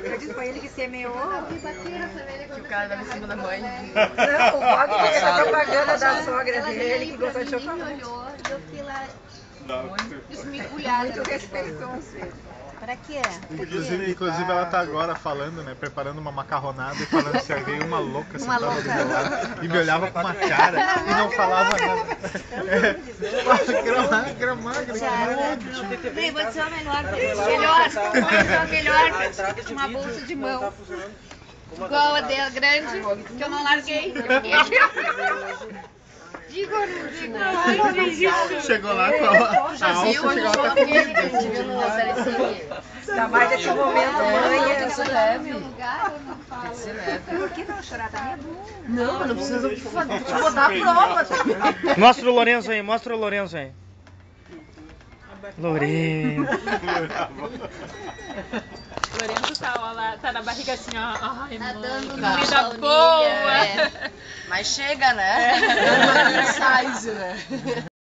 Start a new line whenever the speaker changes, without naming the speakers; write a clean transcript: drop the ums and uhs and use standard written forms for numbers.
Eu disse, foi ele que semeou.
Que o cara dava em cima da mãe.
Não, o Bob fez a propaganda da sogra dele, que gostou de chocolate.
Olhou e eu fiquei lá
Desmigulhada. Muito respeitoso.
Pra quê?
Inclusive ela tá agora falando, né, preparando uma macarronada e falando se veio uma louca sentada do meu lado e me olhava com uma cara e não falava nada. Gramagra.
Peraí, vou dizer o melhor. Melhor, uma bolsa de mão. Igual a dela, grande, que eu não larguei. Digo ou não digo?
Chegou lá com a alça, chegou lá com a
Ainda mais desse momento, mãe.
Tem que ser leve.
Tem
que ser leve.
Por que não chorar? Tá meio bom.
Não, não precisa botar a prova também.
Mostra o Lourenço aí, mostra o Lourenço aí. Lourenço.
Lourenço tá, ó, lá, tá na barriga assim, ó. Ai,
Tá
mãe,
dando
que
uma
comida
baunilha,
boa.
é.
Mas chega, né? Size, né?